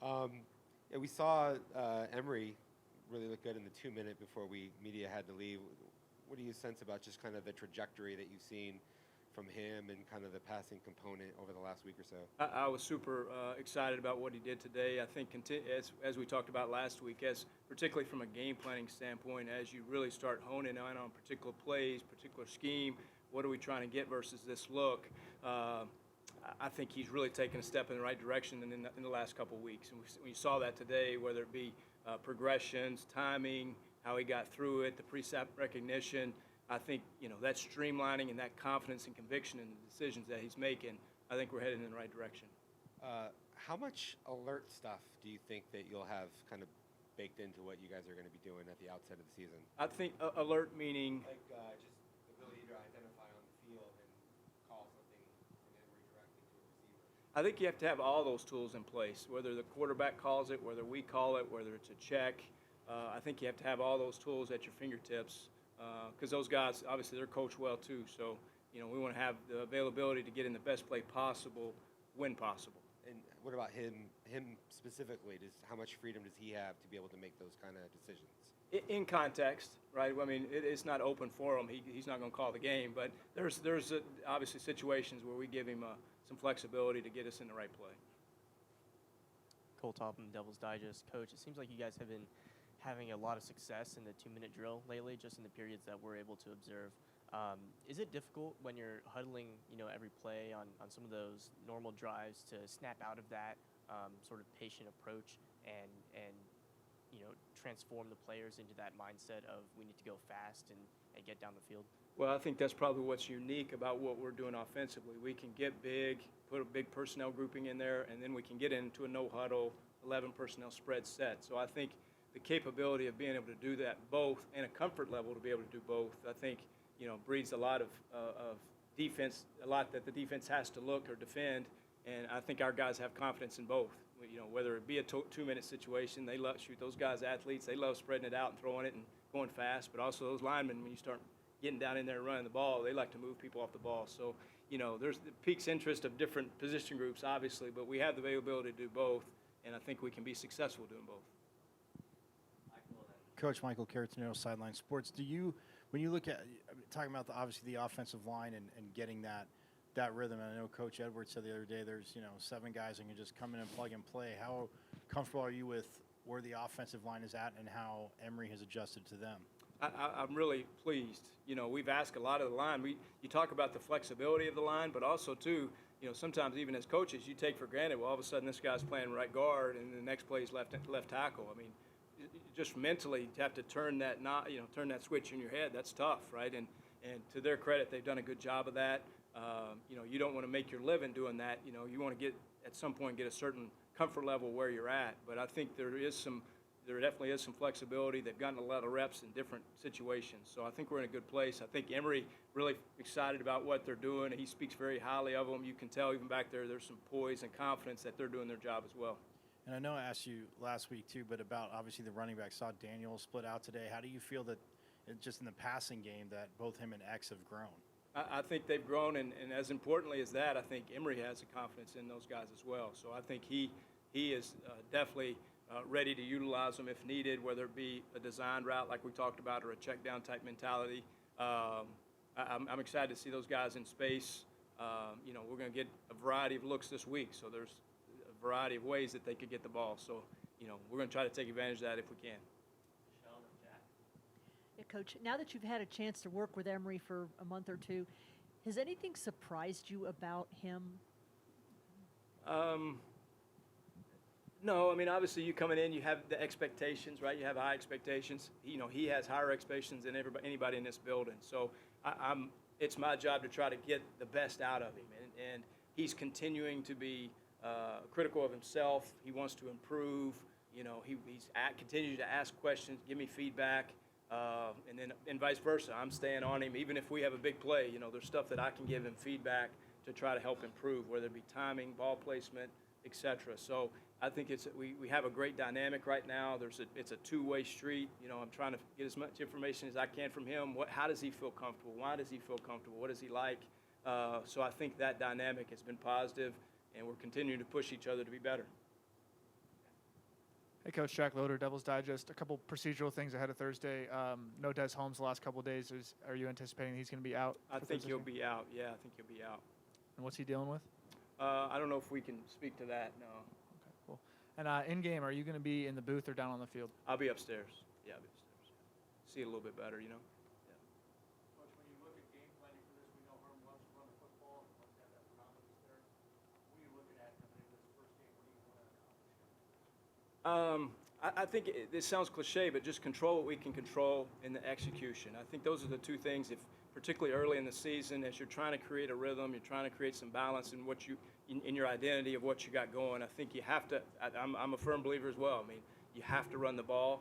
Yeah, we saw Emery really look good in the 2 minute before media had to leave. What do you sense about just kind of the trajectory that you've seen from him and kind of the passing component over the last week or so? I was super excited about what he did today. I think, as we talked about last week, as particularly from a game planning standpoint, as you really start honing in on particular plays, particular scheme, what are we trying to get versus this look? I think he's really taken a step in the right direction in the last couple of weeks. And we saw that today, whether it be progressions, timing, how he got through it, the precept recognition. I think, that streamlining and that confidence and conviction in the decisions that he's making, I think we're headed in the right direction. How much alert stuff do you think that you'll have kind of baked into what you guys are going to be doing at the outset of the season? I think alert meaning Like just the ability to identify on the field and call something from Emery directly to a receiver. I think you have to have all those tools in place, whether the quarterback calls it, whether we call it, whether it's a check. I think you have to have all those tools at your fingertips because those guys, obviously, they're coached well too. So, we want to have the availability to get in the best play possible when possible. And what about him specifically? How much freedom does he have to be able to make those kind of decisions? In context, right? I mean, it's not open for him. He's not going to call the game, but there's obviously situations where we give him some flexibility to get us in the right play. Cole Topham, Devil's Digest. Coach, it seems like you guys have been having a lot of success in the 2-minute drill lately, just in the periods that we're able to observe. Is it difficult when you're huddling, every play on some of those normal drives to snap out of that sort of patient approach and transform the players into that mindset of we need to go fast and get down the field? Well, I think that's probably what's unique about what we're doing offensively. We can get big, put a big personnel grouping in there, and then we can get into a no-huddle, 11 personnel spread set. So I think the capability of being able to do that both and a comfort level to be able to do both, I think, breeds a lot of defense, a lot that the defense has to look or defend, and I think our guys have confidence in both. Whether it be a 2-minute situation, they love shoot those guys athletes. They love spreading it out and throwing it and going fast. But also those linemen, when you start getting down in there and running the ball, they like to move people off the ball. So there's the piques interest of different position groups, obviously, but we have the availability to do both, and I think we can be successful doing both. Coach Michael Caratanero, Sideline Sports. When you look at talking about obviously the offensive line and getting that rhythm, and I know Coach Edwards said the other day there's 7 guys that can just come in and plug and play. How comfortable are you with where the offensive line is at and how Emery has adjusted to them? I'm really pleased. We've asked a lot of the line. You talk about the flexibility of the line, but also too, sometimes even as coaches, you take for granted. Well, all of a sudden this guy's playing right guard, and the next play is left tackle. I mean, just mentally to have to turn that switch in your head. That's tough, right? And to their credit, they've done a good job of that. You don't want to make your living doing that. You want to get at some point get a certain comfort level where you're at. But I think there definitely is some flexibility. They've gotten a lot of reps in different situations. So I think we're in a good place. I think Emery really excited about what they're doing. He speaks very highly of them. You can tell even back there, there's some poise and confidence that they're doing their job as well. And I know I asked you last week too, but about obviously the running back. Saw Daniel split out today. How do you feel that just in the passing game that both him and X have grown? I think they've grown, and as importantly as that, I think Emery has the confidence in those guys as well. So I think he is definitely ready to utilize them if needed, whether it be a designed route like we talked about or a check down type mentality. I'm excited to see those guys in space. We're going to get a variety of looks this week, so there's a variety of ways that they could get the ball. So, we're going to try to take advantage of that if we can. Yeah, Coach, now that you've had a chance to work with Emery for a month or two, has anything surprised you about him? No, I mean, obviously you coming in, you have the expectations, right? You have high expectations. He has higher expectations than anybody in this building. So it's my job to try to get the best out of him. And he's continuing to be critical of himself. He wants to improve. He's continues to ask questions, give me feedback. And vice versa. I'm staying on him. Even if we have a big play, there's stuff that I can give him feedback to try to help improve, whether it be timing, ball placement, etc. So I think we have a great dynamic right now. It's a two-way street. I'm trying to get as much information as I can from him. How does he feel comfortable? Why does he feel comfortable? What does he like? So I think that dynamic has been positive, and we're continuing to push each other to be better. Hey, Coach Jack Loader, Devil's Digest. A couple procedural things ahead of Thursday. No DeZ Holmes the last couple of days. Are you anticipating he's going to be out? I think he'll be out. Yeah, I think he'll be out. And what's he dealing with? I don't know if we can speak to that. No, Okay, cool. And in game, are you going to be in the booth or down on the field? I'll be upstairs. Yeah, I'll be upstairs. See it a little bit better, you know. Coach, when you look at game planning for this, we know Herm wants to run the football and wants to have that predominance there. What are you looking at coming into this first game? What do you want to accomplish? I think this sounds cliche, but just control what we can control in the execution. I think those are the two things, if particularly early in the season, as you're trying to create a rhythm, you're trying to create some balance in what in your identity of what you got going. I think you have to. I'm a firm believer as well. I mean, you have to run the ball.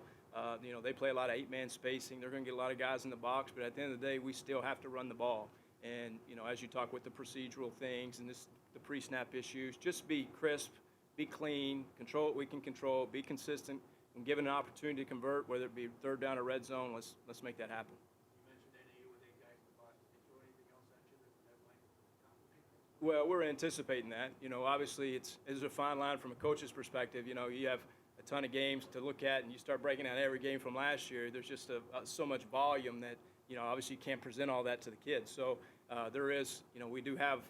You know, they play a lot of 8-man spacing. They're going to get a lot of guys in the box, but at the end of the day, we still have to run the ball. And you know, as you talk with the procedural things and the pre-snap issues, just be crisp, be clean, control what we can control, be consistent, and given an opportunity to convert, whether it be third down or red zone, let's make that happen. You mentioned NAU with 8 guys in the box. Did they throw anything else at you that might complicate things? Well, we're anticipating that. You know, obviously it's a fine line from a coach's perspective. You know, you have a ton of games to look at, and you start breaking out every game from last year. There's just so much volume that, you know, obviously you can't present all that to the kids. So there is, you know, we do have,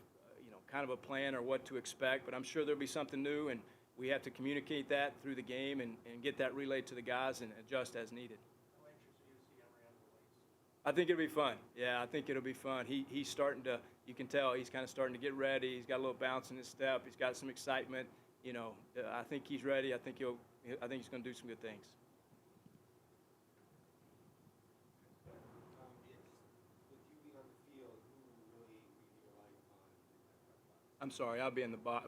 you know, kind of a plan or what to expect, but I'm sure there'll be something new, and we have to communicate that through the game and get that relayed to the guys and adjust as needed. How anxious are you to see Emory under the lights? I think it'll be fun. Yeah, I think it'll be fun. He's starting to, you can tell he's kind of starting to get ready. He's got a little bounce in his step. He's got some excitement. You know, I think he's ready. I think he's going to do some good things. With you being on the field, who really you relying on? I'm sorry, I'll be in the box.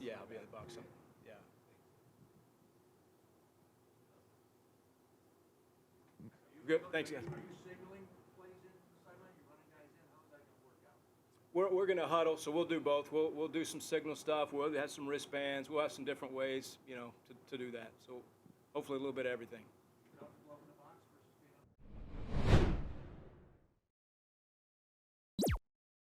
Yeah, I'll be in the box. Yeah. Good. Thanks, guys. Are you signaling plays in from the sideline? You're running guys in? How's that going to work out? We're going to huddle, so we'll do both. We'll do some signal stuff. We'll have some wristbands. We'll have some different ways, you know, to do that. So hopefully a little bit of everything.